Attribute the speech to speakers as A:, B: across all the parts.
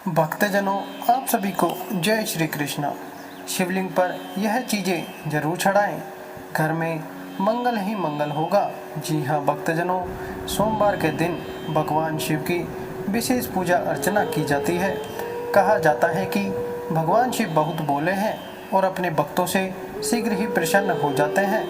A: भक्तजनों, आप सभी को जय श्री कृष्ण। शिवलिंग पर यह चीज़ें जरूर चढ़ाएं, घर में मंगल ही मंगल होगा। जी हाँ भक्तजनों, सोमवार के दिन भगवान शिव की विशेष पूजा अर्चना की जाती है। कहा जाता है कि भगवान शिव बहुत भोले हैं और अपने भक्तों से शीघ्र ही प्रसन्न हो जाते हैं।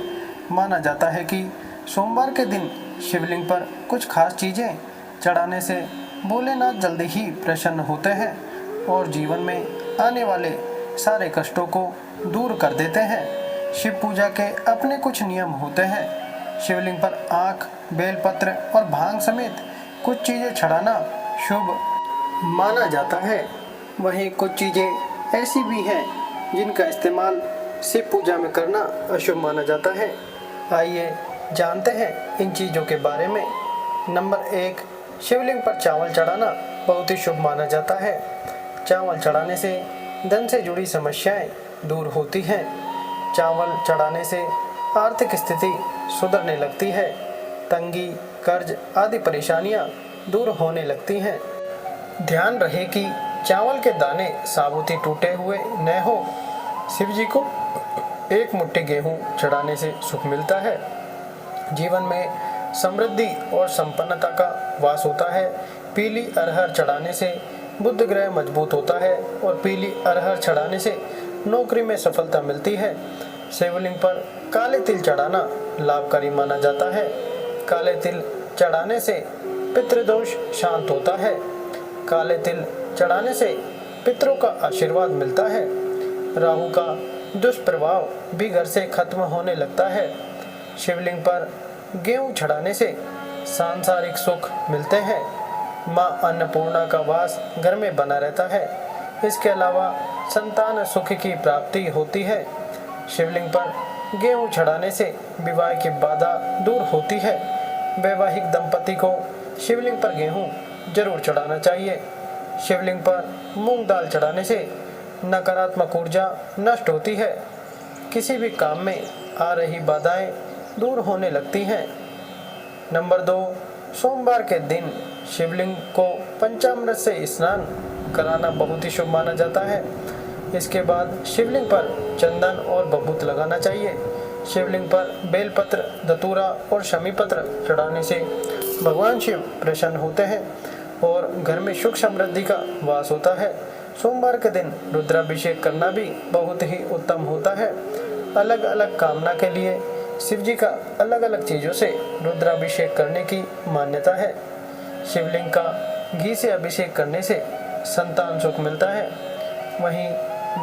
A: माना जाता है कि सोमवार के दिन शिवलिंग पर कुछ खास चीज़ें चढ़ाने से भोलेनाथ जल्दी ही प्रसन्न होते हैं और जीवन में आने वाले सारे कष्टों को दूर कर देते हैं। शिव पूजा के अपने कुछ नियम होते हैं। शिवलिंग पर आँख, बेलपत्र और भांग समेत कुछ चीज़ें चढ़ाना शुभ माना जाता है। वहीं कुछ चीज़ें ऐसी भी हैं जिनका इस्तेमाल शिव पूजा में करना अशुभ माना जाता है। आइए जानते हैं इन चीज़ों के बारे में। नंबर 1, शिवलिंग पर चावल चढ़ाना बहुत ही शुभ माना जाता है। चावल चढ़ाने से धन से जुड़ी समस्याएं दूर होती हैं। चावल चढ़ाने से आर्थिक स्थिति सुधरने लगती है। तंगी, कर्ज आदि परेशानियां दूर होने लगती हैं। ध्यान रहे कि चावल के दाने साबुत ही टूटे हुए न हो। शिव जी को एक मुट्ठी गेहूं चढ़ाने से सुख मिलता है। जीवन में समृद्धि और संपन्नता का वास होता है। पीली अरहर चढ़ाने से बुध ग्रह मजबूत होता है और पीली अरहर चढ़ाने से नौकरी में सफलता मिलती है। शिवलिंग पर काले तिल चढ़ाना लाभकारी माना जाता है। काले तिल चढ़ाने से पितृदोष शांत होता है। काले तिल चढ़ाने से पितरों का आशीर्वाद मिलता है। राहु का दुष्प्रभाव भी घर से खत्म होने लगता है। शिवलिंग पर गेहूं चढ़ाने से सांसारिक सुख मिलते हैं। मां अन्नपूर्णा का वास घर में बना रहता है। इसके अलावा संतान सुख की प्राप्ति होती है। शिवलिंग पर गेहूं चढ़ाने से विवाह की बाधा दूर होती है। वैवाहिक दंपति को शिवलिंग पर गेहूं जरूर चढ़ाना चाहिए। शिवलिंग पर मूंग दाल चढ़ाने से नकारात्मक ऊर्जा नष्ट होती है। किसी भी काम में आ रही बाधाएं दूर होने लगती हैं। नंबर 2, सोमवार के दिन शिवलिंग को पंचामृत से स्नान कराना बहुत ही शुभ माना जाता है। इसके बाद शिवलिंग पर चंदन और बभूत लगाना चाहिए। शिवलिंग पर बेलपत्र, धतूरा और शमी पत्र चढ़ाने से भगवान शिव प्रसन्न होते हैं और घर में सुख समृद्धि का वास होता है। सोमवार के दिन रुद्राभिषेक करना भी बहुत ही उत्तम होता है। अलग अलग कामना के लिए शिव जी का अलग अलग चीज़ों से रुद्राभिषेक करने की मान्यता है। शिवलिंग का घी से अभिषेक करने से संतान सुख मिलता है। वहीं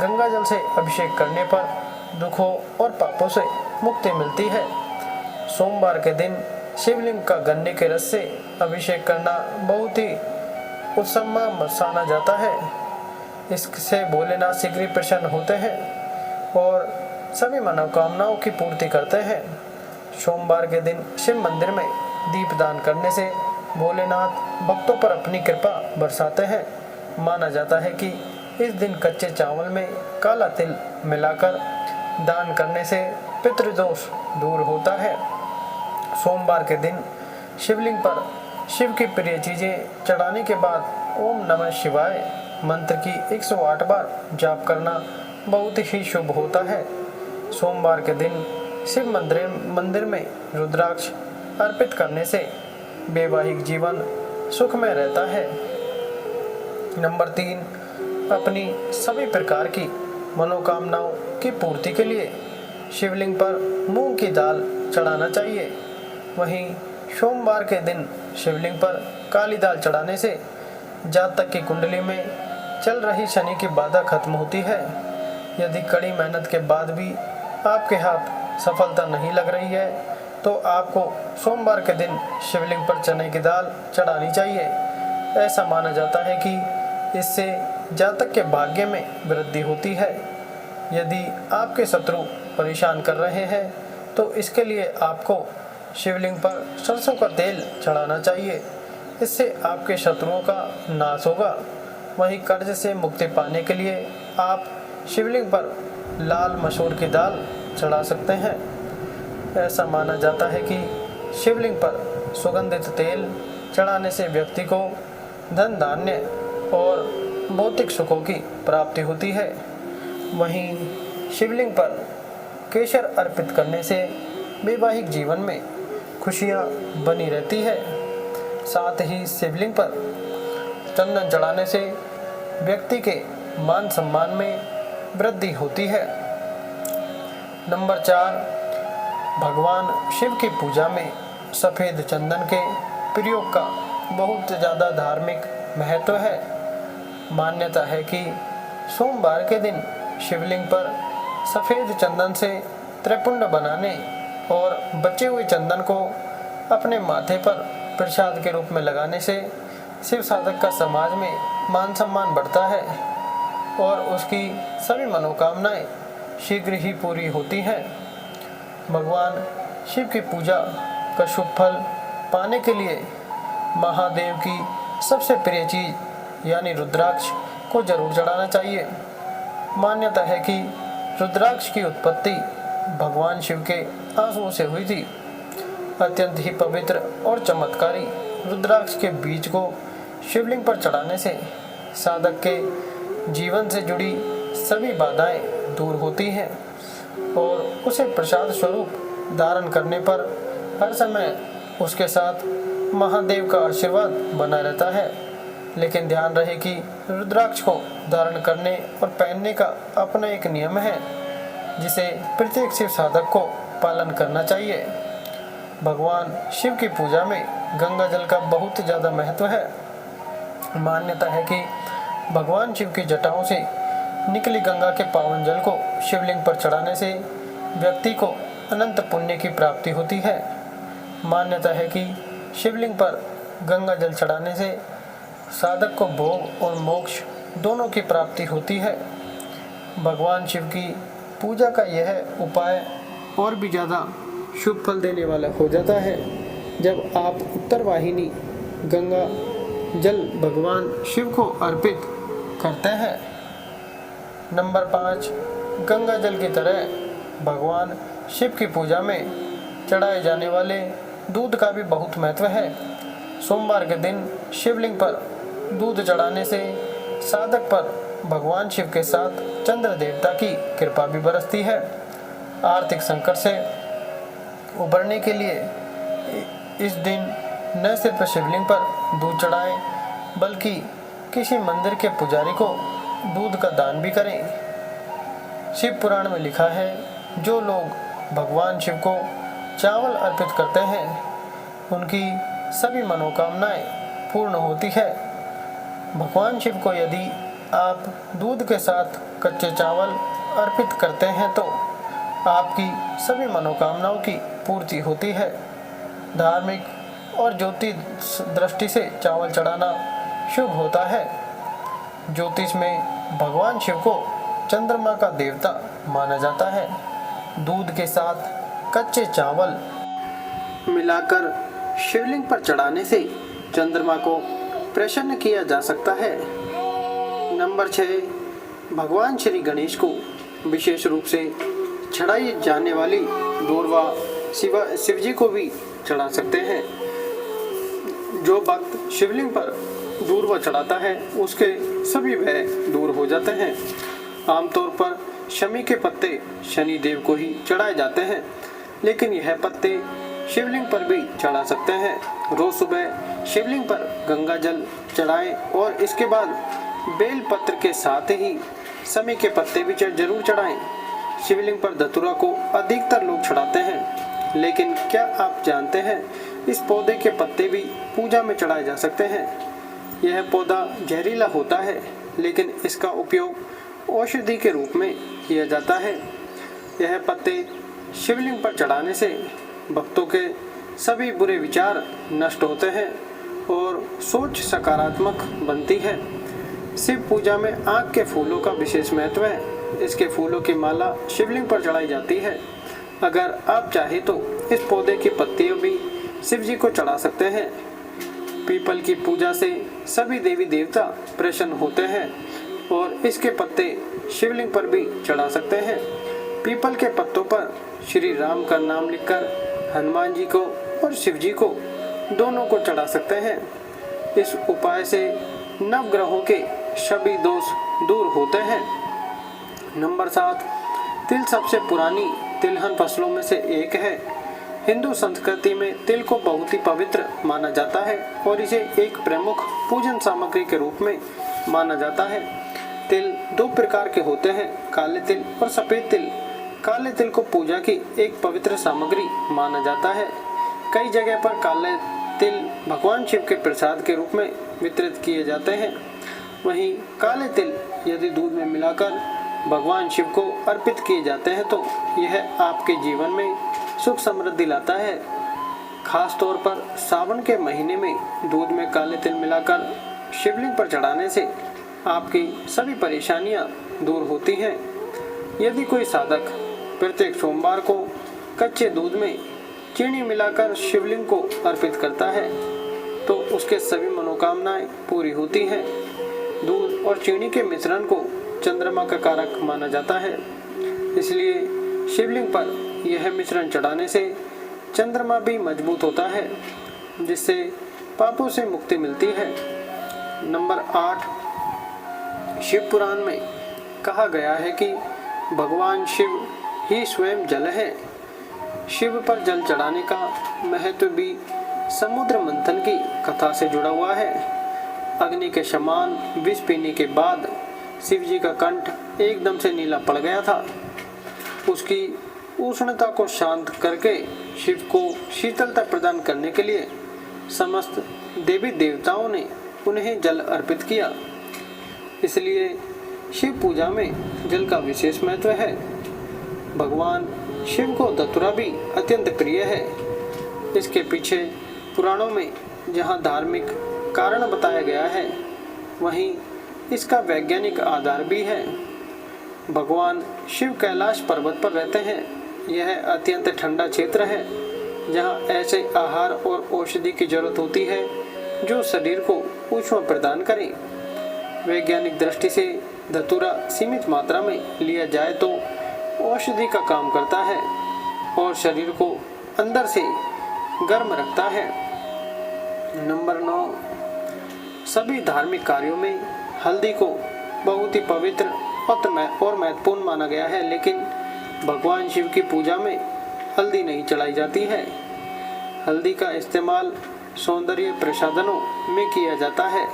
A: गंगा जल से अभिषेक करने पर दुखों और पापों से मुक्ति मिलती है। सोमवार के दिन शिवलिंग का गन्ने के रस से अभिषेक करना बहुत ही उत्तम माना जाता है। इससे भोलेनाथ शीघ्र ही प्रसन्न होते हैं और सभी मनोकामनाओं की पूर्ति करते हैं। सोमवार के दिन शिव मंदिर में दीपदान करने से भोलेनाथ भक्तों पर अपनी कृपा बरसाते हैं। माना जाता है कि इस दिन कच्चे चावल में काला तिल मिलाकर दान करने से पितृदोष दूर होता है। सोमवार के दिन शिवलिंग पर शिव की प्रिय चीज़ें चढ़ाने के बाद ओम नमः शिवाय मंत्र की 108 बार जाप करना बहुत ही शुभ होता है। सोमवार के दिन शिव मंदिर में रुद्राक्ष अर्पित करने से वैवाहिक जीवन सुखमय रहता है। नंबर 3, अपनी सभी प्रकार की मनोकामनाओं की पूर्ति के लिए शिवलिंग पर मूंग की दाल चढ़ाना चाहिए। वहीं सोमवार के दिन शिवलिंग पर काली दाल चढ़ाने से जातक की कुंडली में चल रही शनि की बाधा खत्म होती है। यदि कड़ी मेहनत के बाद भी आपके हाथ सफलता नहीं लग रही है तो आपको सोमवार के दिन शिवलिंग पर चने की दाल चढ़ानी चाहिए। ऐसा माना जाता है कि इससे जातक के भाग्य में वृद्धि होती है। यदि आपके शत्रु परेशान कर रहे हैं तो इसके लिए आपको शिवलिंग पर सरसों का तेल चढ़ाना चाहिए। इससे आपके शत्रुओं का नाश होगा। वहीं कर्ज से मुक्ति पाने के लिए आप शिवलिंग पर लाल मसूर की दाल चढ़ा सकते हैं। ऐसा माना जाता है कि शिवलिंग पर सुगंधित तेल चढ़ाने से व्यक्ति को धन धान्य और भौतिक सुखों की प्राप्ति होती है। वहीं शिवलिंग पर केसर अर्पित करने से वैवाहिक जीवन में खुशियां बनी रहती है। साथ ही शिवलिंग पर चंदन चढ़ाने से व्यक्ति के मान सम्मान में वृद्धि होती है। नंबर 4, भगवान शिव की पूजा में सफ़ेद चंदन के प्रयोग का बहुत ज़्यादा धार्मिक महत्व है। मान्यता है कि सोमवार के दिन शिवलिंग पर सफ़ेद चंदन से त्रिपुंड बनाने और बचे हुए चंदन को अपने माथे पर प्रसाद के रूप में लगाने से शिव साधक का समाज में मान सम्मान बढ़ता है और उसकी सभी मनोकामनाएं शीघ्र ही पूरी होती हैं। भगवान शिव की पूजा का शुभ फल पाने के लिए महादेव की सबसे प्रिय चीज यानी रुद्राक्ष को जरूर चढ़ाना चाहिए। मान्यता है कि रुद्राक्ष की उत्पत्ति भगवान शिव के आंसुओं से हुई थी। अत्यंत ही पवित्र और चमत्कारी रुद्राक्ष के बीज को शिवलिंग पर चढ़ाने से साधक के जीवन से जुड़ी सभी बाधाएं दूर होती हैं और उसे प्रसाद स्वरूप धारण करने पर हर समय उसके साथ महादेव का आशीर्वाद बना रहता है। लेकिन ध्यान रहे कि रुद्राक्ष को धारण करने और पहनने का अपना एक नियम है जिसे प्रत्येक शिव साधक को पालन करना चाहिए। भगवान शिव की पूजा में गंगा जल का बहुत ज़्यादा महत्व है। मान्यता है कि भगवान शिव की जटाओं से निकली गंगा के पावन जल को शिवलिंग पर चढ़ाने से व्यक्ति को अनंत पुण्य की प्राप्ति होती है। मान्यता है कि शिवलिंग पर गंगा जल चढ़ाने से साधक को भोग और मोक्ष दोनों की प्राप्ति होती है। भगवान शिव की पूजा का यह उपाय और भी ज़्यादा शुभ फल देने वाला हो जाता है जब आप उत्तर वाहिनी गंगा जल भगवान शिव को अर्पित करते हैं। नंबर 5, गंगा जल की तरह भगवान शिव की पूजा में चढ़ाए जाने वाले दूध का भी बहुत महत्व है। सोमवार के दिन शिवलिंग पर दूध चढ़ाने से साधक पर भगवान शिव के साथ चंद्र देवता की कृपा भी बरसती है। आर्थिक संकट से उबरने के लिए इस दिन न सिर्फ शिवलिंग पर दूध चढ़ाएं बल्कि किसी मंदिर के पुजारी को दूध का दान भी करें। शिव पुराण में लिखा है, जो लोग भगवान शिव को चावल अर्पित करते हैं उनकी सभी मनोकामनाएं पूर्ण होती है। भगवान शिव को यदि आप दूध के साथ कच्चे चावल अर्पित करते हैं तो आपकी सभी मनोकामनाओं की पूर्ति होती है। धार्मिक और ज्योतिष दृष्टि से चावल चढ़ाना शुभ होता है। ज्योतिष में भगवान शिव को चंद्रमा का देवता माना जाता है। दूध के साथ कच्चे चावल मिलाकर शिवलिंग पर चढ़ाने से चंद्रमा को प्रसन्न किया जा सकता है। नंबर 6, भगवान श्री गणेश को विशेष रूप से चढ़ाई जाने वाली दूर्वा शिव जी को भी चढ़ा सकते हैं। जो भक्त शिवलिंग पर दूर्वा चढ़ाता है उसके सभी भय दूर हो जाते हैं। आमतौर पर शमी के पत्ते शनि देव को ही चढ़ाए जाते हैं, लेकिन यह पत्ते शिवलिंग पर भी चढ़ा सकते हैं। रोज सुबह शिवलिंग पर गंगा जल चढ़ाएं और इसके बाद बेल पत्र के साथ ही शमी के पत्ते भी जरूर चढ़ाएं। शिवलिंग पर धतूरा को अधिकतर लोग चढ़ाते हैं, लेकिन क्या आप जानते हैं इस पौधे के पत्ते भी पूजा में चढ़ाए जा सकते हैं। यह पौधा जहरीला होता है, लेकिन इसका उपयोग औषधि के रूप में किया जाता है। यह पत्ते शिवलिंग पर चढ़ाने से भक्तों के सभी बुरे विचार नष्ट होते हैं और सोच सकारात्मक बनती है। शिव पूजा में आक के फूलों का विशेष महत्व है। इसके फूलों की माला शिवलिंग पर चढ़ाई जाती है। अगर आप चाहे तो इस पौधे की पत्तियां भी शिव जी को चढ़ा सकते हैं। पीपल की पूजा से सभी देवी देवता प्रसन्न होते हैं और इसके पत्ते शिवलिंग पर भी चढ़ा सकते हैं। पीपल के पत्तों पर श्री राम का नाम लिखकर हनुमान जी को और शिव जी को दोनों को चढ़ा सकते हैं। इस उपाय से नवग्रहों के सभी दोष दूर होते हैं। नंबर 7, तिल सबसे पुरानी तिलहन फसलों में से एक है। हिंदू संस्कृति में तिल को बहुत ही पवित्र माना जाता है और इसे एक प्रमुख पूजन सामग्री के रूप में माना जाता है। तिल 2 प्रकार के होते हैं, काले तिल और सफेद तिल। काले तिल को पूजा की एक पवित्र सामग्री माना जाता है। कई जगह पर काले तिल भगवान शिव के प्रसाद के रूप में वितरित किए जाते हैं। वहीं काले तिल यदि दूध में मिलाकर भगवान शिव को अर्पित किए जाते हैं तो यह आपके जीवन में सुख समृद्धि लाता है। खास तौर पर सावन के महीने में दूध में काले तिल मिलाकर शिवलिंग पर चढ़ाने से आपकी सभी परेशानियां दूर होती हैं। यदि कोई साधक प्रत्येक सोमवार को कच्चे दूध में चीनी मिलाकर शिवलिंग को अर्पित करता है तो उसके सभी मनोकामनाएं पूरी होती हैं। दूध और चीनी के मिश्रण को चंद्रमा का कारक माना जाता है, इसलिए शिवलिंग पर यह मिश्रण चढ़ाने से चंद्रमा भी मजबूत होता है, जिससे पापों से मुक्ति मिलती है। नंबर 8, शिव पुराण में कहा गया है कि भगवान शिव ही स्वयं जल है। शिव पर जल चढ़ाने का महत्व भी समुद्र मंथन की कथा से जुड़ा हुआ है। अग्नि के समान विष पीने के बाद शिव जी का कंठ एकदम से नीला पड़ गया था। उसकी उष्णता को शांत करके शिव को शीतलता प्रदान करने के लिए समस्त देवी देवताओं ने उन्हें जल अर्पित किया। इसलिए शिव पूजा में जल का विशेष महत्व है। भगवान शिव को धतूरा भी अत्यंत प्रिय है। इसके पीछे पुराणों में जहाँ धार्मिक कारण बताया गया है, वहीं इसका वैज्ञानिक आधार भी है। भगवान शिव कैलाश पर्वत पर रहते हैं। यह अत्यंत ठंडा क्षेत्र है जहाँ ऐसे आहार और औषधि की जरूरत होती है जो शरीर को ऊष्मा प्रदान करें। वैज्ञानिक दृष्टि से धतूरा सीमित मात्रा में लिया जाए तो औषधि का काम करता है और शरीर को अंदर से गर्म रखता है। नंबर 9, सभी धार्मिक कार्यों में हल्दी को बहुत ही पवित्र और महत्वपूर्ण माना गया है, लेकिन भगवान शिव की पूजा में हल्दी नहीं चढ़ाई जाती है। हल्दी का इस्तेमाल सौंदर्य प्रसाधनों में किया जाता है।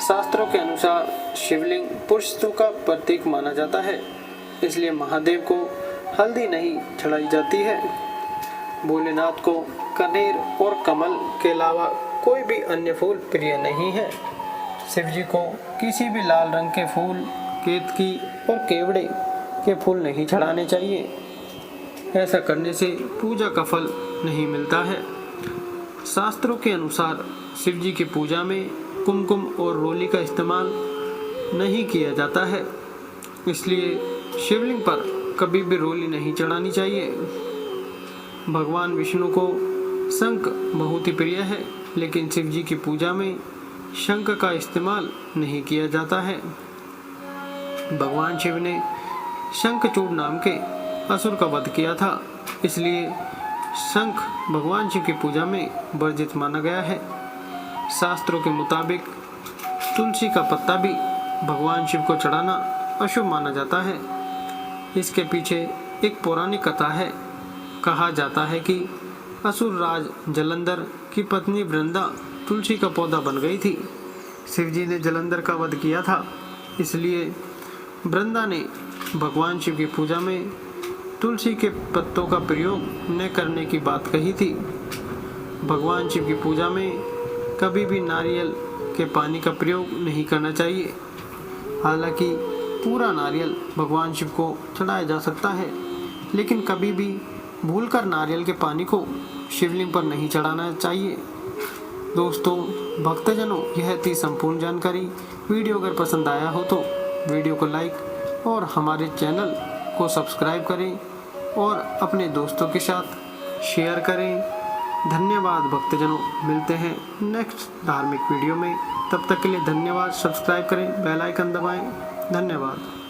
A: शास्त्रों के अनुसार शिवलिंग पुरुषत्व का प्रतीक माना जाता है, इसलिए महादेव को हल्दी नहीं चढ़ाई जाती है। भोलेनाथ को कनेर और कमल के अलावा कोई भी अन्य फूल प्रिय नहीं है। शिव जी को किसी भी लाल रंग के फूल, केतकी और केवड़े के फूल नहीं चढ़ाने चाहिए। ऐसा करने से पूजा का फल नहीं मिलता है। शास्त्रों के अनुसार शिव जी की पूजा में कुमकुम और रोली का इस्तेमाल नहीं किया जाता है, इसलिए शिवलिंग पर कभी भी रोली नहीं चढ़ानी चाहिए। भगवान विष्णु को शंख बहुत ही प्रिय है, लेकिन शिव जी की पूजा में शंख का इस्तेमाल नहीं किया जाता है। भगवान शिव ने शंखचूड़ नाम के असुर का वध किया था, इसलिए शंख भगवान शिव की पूजा में वर्जित माना गया है। शास्त्रों के मुताबिक तुलसी का पत्ता भी भगवान शिव को चढ़ाना अशुभ माना जाता है। इसके पीछे एक पौराणिक कथा है। कहा जाता है कि असुर राज जलंधर की पत्नी वृंदा तुलसी का पौधा बन गई थी। शिवजी ने जलंधर का वध किया था, इसलिए वृंदा ने भगवान शिव की पूजा में तुलसी के पत्तों का प्रयोग न करने की बात कही थी। भगवान शिव की पूजा में कभी भी नारियल के पानी का प्रयोग नहीं करना चाहिए। हालांकि पूरा नारियल भगवान शिव को चढ़ाया जा सकता है, लेकिन कभी भी भूलकर नारियल के पानी को शिवलिंग पर नहीं चढ़ाना चाहिए। दोस्तों, भक्तजनों, यह थी संपूर्ण जानकारी। वीडियो अगर पसंद आया हो तो वीडियो को लाइक और हमारे चैनल को सब्सक्राइब करें और अपने दोस्तों के साथ शेयर करें। धन्यवाद भक्तजनों, मिलते हैं नेक्स्ट धार्मिक वीडियो में। तब तक के लिए धन्यवाद। सब्सक्राइब करें, बेल आइकन दबाएं। धन्यवाद।